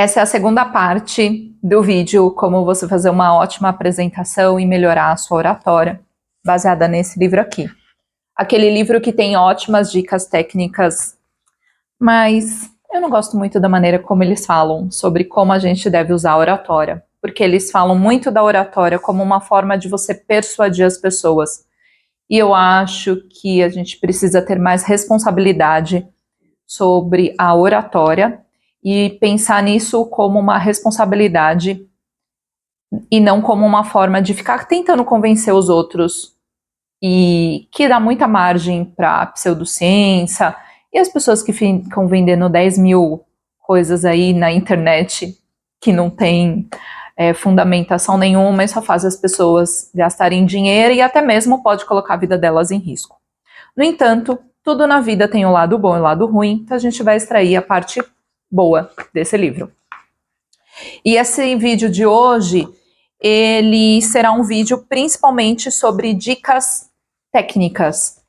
Essa é a segunda parte do vídeo, como você fazer uma ótima apresentação e melhorar a sua oratória, baseada nesse livro aqui. Aquele livro que tem ótimas dicas técnicas, mas eu não gosto muito da maneira como eles falam sobre como a gente deve usar a oratória, porque eles falam muito da oratória como uma forma de você persuadir as pessoas. E eu acho que a gente precisa ter mais responsabilidade sobre a oratória e pensar nisso como uma responsabilidade e não como uma forma de ficar tentando convencer os outros, e que dá muita margem para pseudociência e as pessoas que ficam vendendo 10 mil coisas aí na internet que não tem fundamentação nenhuma e só faz as pessoas gastarem dinheiro e até mesmo pode colocar a vida delas em risco. No entanto, tudo na vida tem o lado bom e o lado ruim, então a gente vai extrair a parte boa desse livro. E esse vídeo de hoje, ele será um vídeo principalmente sobre dicas técnicas.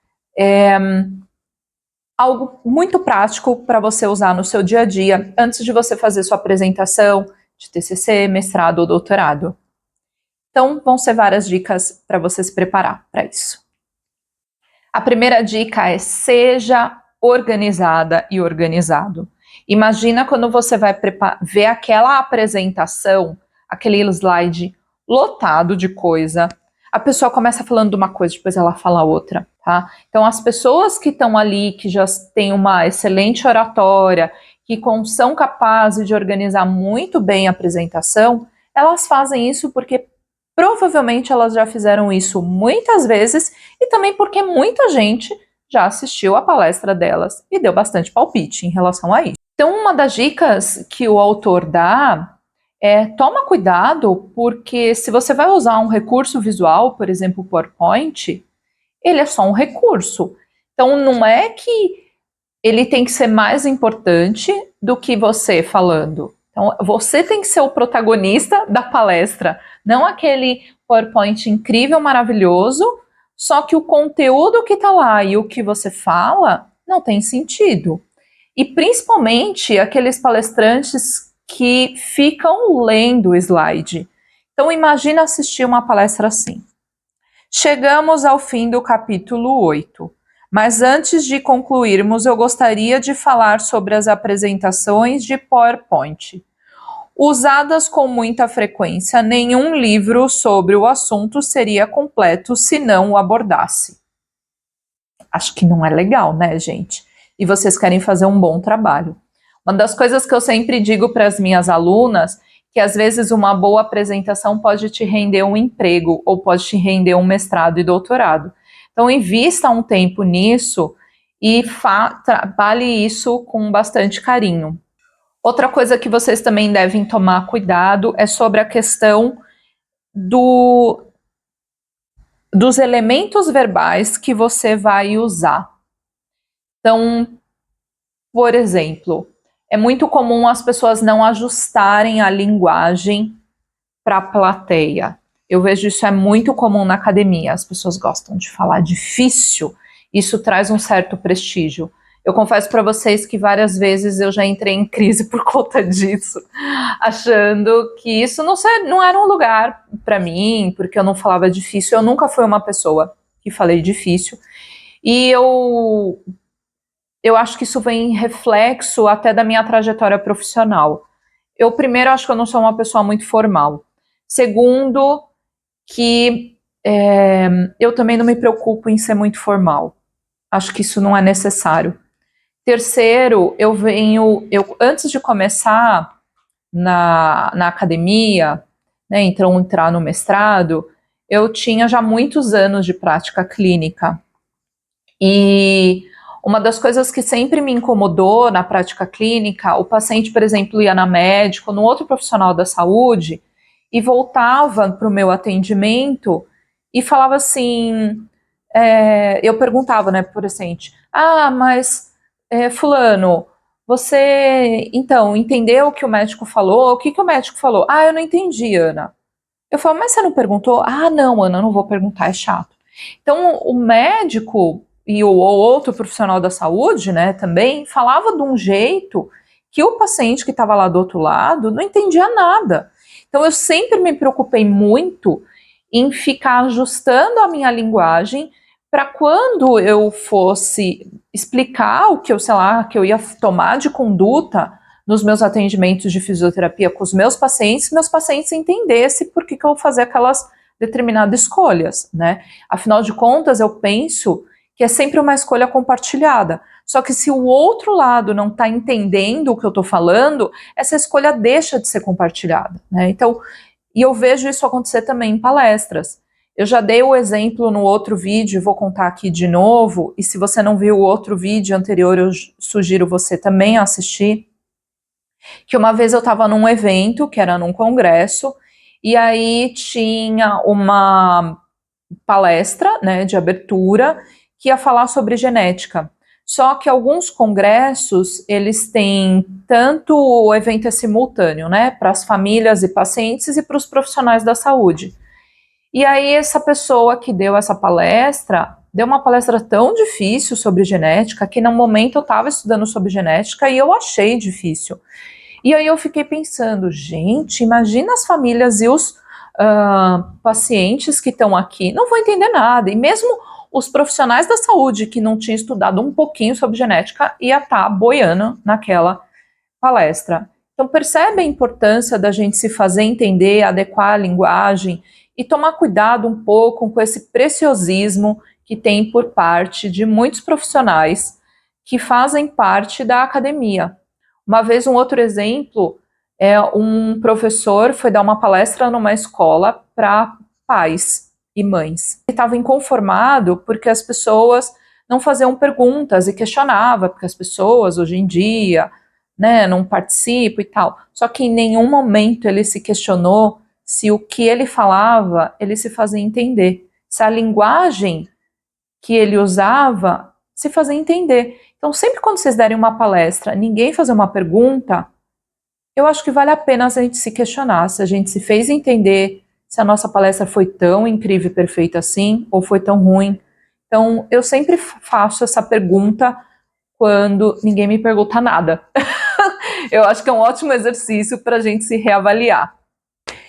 Algo muito prático para você usar no seu dia a dia, antes de você fazer sua apresentação de TCC, mestrado ou doutorado. Então, vão ser várias dicas para você se preparar para isso. A primeira dica é: seja organizada e organizado. Imagina quando você vai ver aquela apresentação, aquele slide lotado de coisa, a pessoa começa falando de uma coisa, depois ela fala outra, tá? Então, as pessoas que estão ali, que já têm uma excelente oratória, que são capazes de organizar muito bem a apresentação, elas fazem isso porque provavelmente elas já fizeram isso muitas vezes e também porque muita gente já assistiu a palestra delas e deu bastante palpite em relação a isso. Então, uma das dicas que o autor dá é: toma cuidado, porque se você vai usar um recurso visual, por exemplo, o PowerPoint, ele é só um recurso. Então, não é que ele tem que ser mais importante do que você falando. Então, você tem que ser o protagonista da palestra, não aquele PowerPoint incrível, maravilhoso, só que o conteúdo que está lá e o que você fala não tem sentido. E principalmente aqueles palestrantes que ficam lendo o slide. Então, imagina assistir uma palestra assim. Chegamos ao fim do capítulo 8. Mas antes de concluirmos, eu gostaria de falar sobre as apresentações de PowerPoint. Usadas com muita frequência, nenhum livro sobre o assunto seria completo se não o abordasse. Acho que não é legal, né, gente? E vocês querem fazer um bom trabalho. Uma das coisas que eu sempre digo para as minhas alunas, que às vezes uma boa apresentação pode te render um emprego ou pode te render um mestrado e doutorado. Então, invista um tempo nisso e trabalhe isso com bastante carinho. Outra coisa que vocês também devem tomar cuidado é sobre a questão dos elementos verbais que você vai usar. Então, por exemplo, é muito comum as pessoas não ajustarem a linguagem para a plateia. Eu vejo isso é muito comum na academia. As pessoas gostam de falar difícil. Isso traz um certo prestígio. Eu confesso para vocês que várias vezes eu já entrei em crise por conta disso, achando que isso não era um lugar para mim, porque eu não falava difícil. Eu nunca fui uma pessoa que falei difícil. E eu acho que isso vem reflexo até da minha trajetória profissional. Eu, primeiro, acho que eu não sou uma pessoa muito formal. Segundo, que eu também não me preocupo em ser muito formal. Acho que isso não é necessário. Terceiro, antes de começar na academia, né, então entrar no mestrado, eu tinha já muitos anos de prática clínica. E uma das coisas que sempre me incomodou na prática clínica, o paciente, por exemplo, ia na médica, no outro profissional da saúde, e voltava para o meu atendimento e falava assim, eu perguntava, né, para o paciente: mas fulano, você, então, entendeu o que o médico falou? O que o médico falou? Eu não entendi, Ana. Eu falo: mas você não perguntou? Não, Ana, eu não vou perguntar, é chato. Então, o médico e o outro profissional da saúde, né, também falava de um jeito que o paciente que estava lá do outro lado não entendia nada. Então, eu sempre me preocupei muito em ficar ajustando a minha linguagem para quando eu fosse explicar o que eu, sei lá, que eu ia tomar de conduta nos meus atendimentos de fisioterapia com os meus pacientes entendessem por que eu vou fazer aquelas determinadas escolhas, né? Afinal de contas, eu penso que é sempre uma escolha compartilhada. Só que se o outro lado não está entendendo o que eu estou falando, essa escolha deixa de ser compartilhada, né? Então, e eu vejo isso acontecer também em palestras. Eu já dei o exemplo no outro vídeo, vou contar aqui de novo, e se você não viu o outro vídeo anterior, eu sugiro você também assistir, que uma vez eu estava num evento, que era num congresso, e aí tinha uma palestra, né, de abertura, que ia falar sobre genética. Só que alguns congressos, eles têm tanto o evento é simultâneo, né, para as famílias e pacientes e para os profissionais da saúde. E aí essa pessoa que deu essa palestra, deu uma palestra tão difícil sobre genética, que no momento eu estava estudando sobre genética e eu achei difícil. E aí eu fiquei pensando, gente, imagina as famílias e os pacientes que estão aqui, não vão entender nada. E mesmo os profissionais da saúde que não tinham estudado um pouquinho sobre genética ia estar boiando naquela palestra. Então percebe a importância da gente se fazer entender, adequar a linguagem e tomar cuidado um pouco com esse preciosismo que tem por parte de muitos profissionais que fazem parte da academia. Uma vez, um outro exemplo, um professor foi dar uma palestra numa escola para pais e mães. Ele estava inconformado porque as pessoas não faziam perguntas e questionava, porque as pessoas hoje em dia, né, não participam e tal. Só que em nenhum momento ele se questionou se o que ele falava, ele se fazia entender. Se a linguagem que ele usava se fazia entender. Então, sempre quando vocês derem uma palestra, ninguém fazer uma pergunta, eu acho que vale a pena a gente se questionar se a gente se fez entender, se a nossa palestra foi tão incrível e perfeita assim, ou foi tão ruim. Então, eu sempre faço essa pergunta quando ninguém me pergunta nada. Eu acho que é um ótimo exercício para a gente se reavaliar.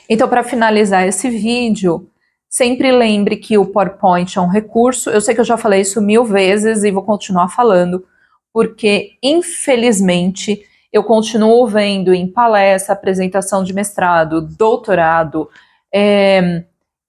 Então, para finalizar esse vídeo, sempre lembre que o PowerPoint é um recurso. Eu sei que eu já falei isso 1000 vezes e vou continuar falando, porque, infelizmente, eu continuo vendo em palestra, apresentação de mestrado, doutorado,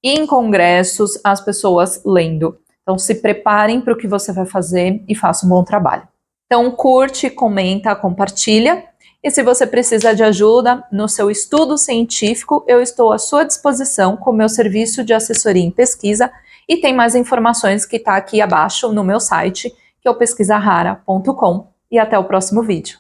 em congressos, as pessoas lendo. Então, se preparem para o que você vai fazer e faça um bom trabalho. Então, curte, comenta, compartilha. E se você precisa de ajuda no seu estudo científico, eu estou à sua disposição com o meu serviço de assessoria em pesquisa e tem mais informações que está aqui abaixo no meu site, que é o pesquisarara.com. E até o próximo vídeo.